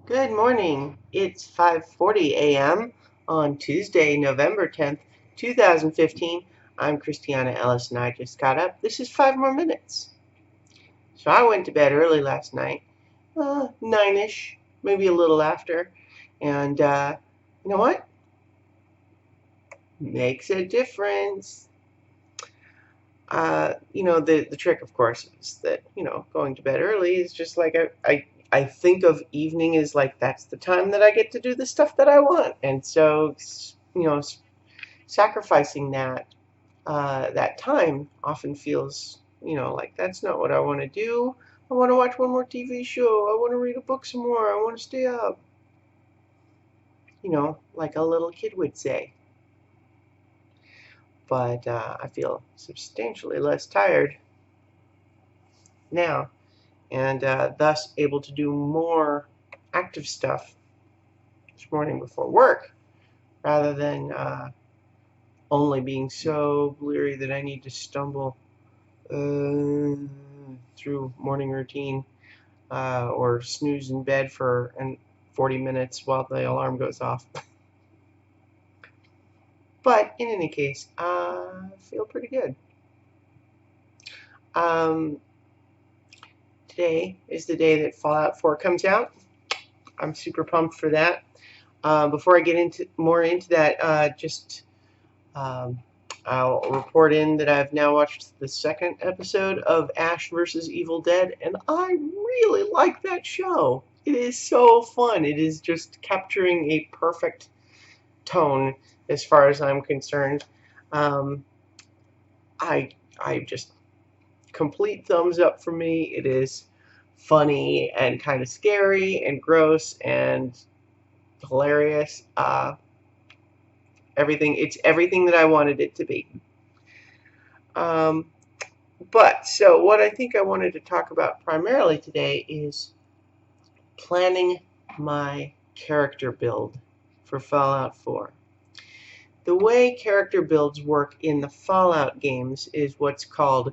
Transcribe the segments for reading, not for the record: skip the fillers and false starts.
Good morning. It's 5:40 a.m. on Tuesday, November 10th, 2015. I'm Christiana Ellis and I just got up. This is 5 more minutes. So I went to bed early last night, 9ish, maybe a little after. And you know what? Makes a difference. The trick, of course, is that, going to bed early is just like I think of evening as like that's the time that I get to do the stuff that I want. And so, sacrificing that time often feels, like that's not what I want to do. I want to watch one more TV show. I want to read a book some more. I want to stay up, like a little kid would say. But I feel substantially less tired now, and thus able to do more active stuff this morning before work rather than only being so bleary that I need to stumble through morning routine or snooze in bed for 40 minutes while the alarm goes off. But in any case, I feel pretty good. Um, Today is the day that Fallout 4 comes out. I'm super pumped for that. Before I get into that, um, I'll report in that I've now watched the second episode of Ash vs. Evil Dead, and I really like that show. It is so fun. It is just capturing a perfect tone as far as I'm concerned. Um, I I just complete thumbs up for me. It is funny and kind of scary and gross and hilarious. It's everything that I wanted it to be. Um, so what I think I wanted to talk about primarily today is planning my character build for Fallout 4. The way character builds work in the Fallout games is what's called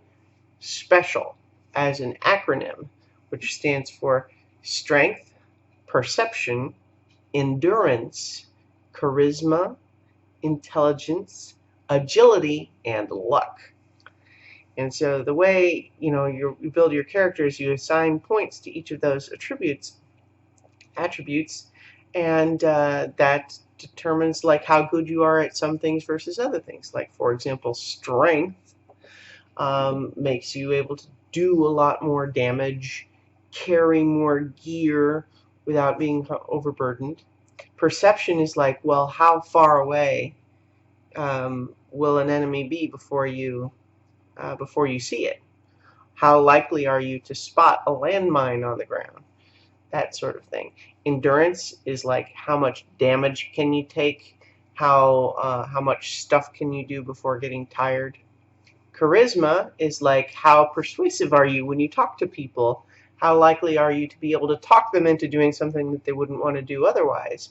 S.P.E.C.I.A.L as an acronym, which stands for Strength, Perception, Endurance, Charisma, Intelligence, Agility, and Luck. And so the way you build your characters, you assign points to each of those attributes, and that determines like how good you are at some things versus other things. Like, for example, strength makes you able to do a lot more damage, carry more gear without being overburdened. Perception is like, well, how far away will an enemy be before you see it? How likely are you to spot a landmine on the ground? That sort of thing. Endurance is like how much damage can you take, how much stuff can you do before getting tired. Charisma is like how persuasive are you when you talk to people? How likely are you to be able to talk them into doing something that they wouldn't want to do otherwise?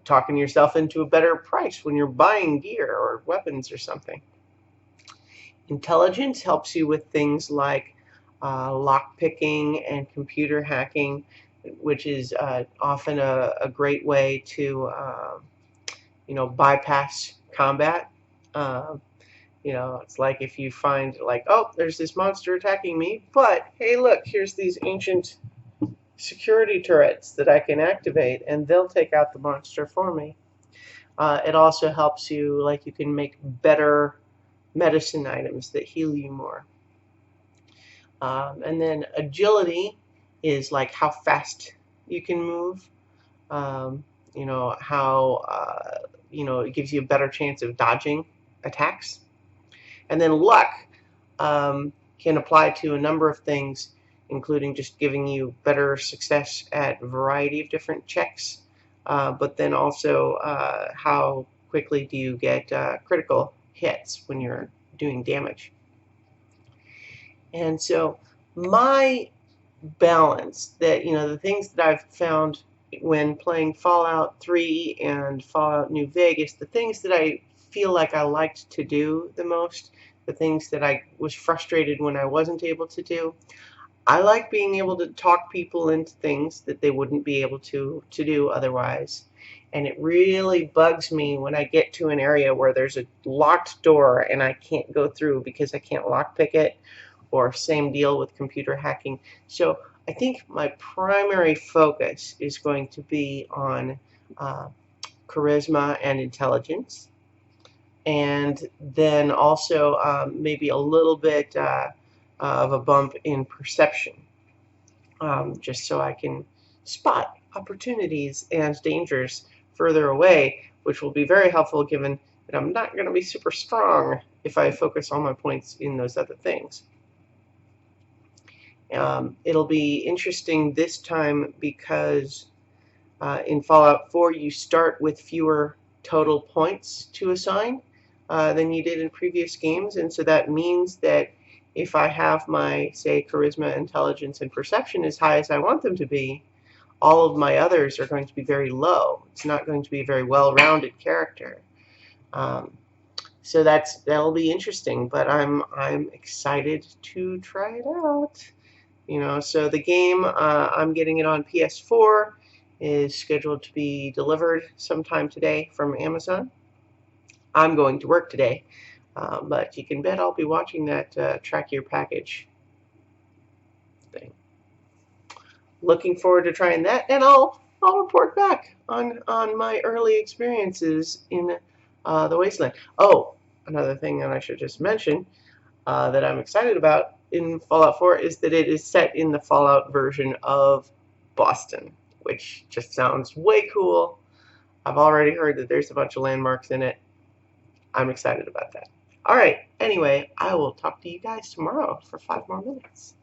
Talking yourself into a better price when you're buying gear or weapons or something. Intelligence helps you with things like lock picking and computer hacking, which is often a great way to bypass combat. Uh, it's like if you find like, oh, there's this monster attacking me, but hey, look, here's these ancient security turrets that I can activate, and they'll take out the monster for me. It also helps you, like you can make better medicine items that heal you more. And then agility is like how fast you can move. How it gives you a better chance of dodging attacks. And then luck can apply to a number of things, including just giving you better success at a variety of different checks, but then also how quickly do you get critical hits when you're doing damage. And so my balance the things that I've found when playing Fallout 3 and Fallout New Vegas, the things that I feel like I liked to do the most, the things that I was frustrated when I wasn't able to do, I like being able to talk people into things that they wouldn't be able to do otherwise. And it really bugs me when I get to an area where there's a locked door and I can't go through because I can't lockpick it, or same deal with computer hacking. So I think my primary focus is going to be on uh, charisma and intelligence, and then also maybe a little bit of a bump in perception, just so I can spot opportunities and dangers further away, which will be very helpful given that I'm not going to be super strong if I focus all my points in those other things. It'll be interesting this time because in Fallout 4 you start with fewer total points to assign than you did in previous games, and so that means that if I have my, say, charisma, intelligence, and perception as high as I want them to be, all of my others are going to be very low. It's not going to be a very well-rounded character. Um, so that'll be interesting, but I'm excited to try it out. So the game, I'm getting it on PS4, is scheduled to be delivered sometime today from Amazon. I'm going to work today, but you can bet I'll be watching that track your package thing. Looking forward to trying that, and I'll report back on my early experiences in the Wasteland. Oh, another thing that I should just mention that I'm excited about in Fallout 4 is that it is set in the Fallout version of Boston, which just sounds way cool. I've already heard that there's a bunch of landmarks in it. I'm excited about that. All right, anyway, I will talk to you guys tomorrow for 5 more minutes.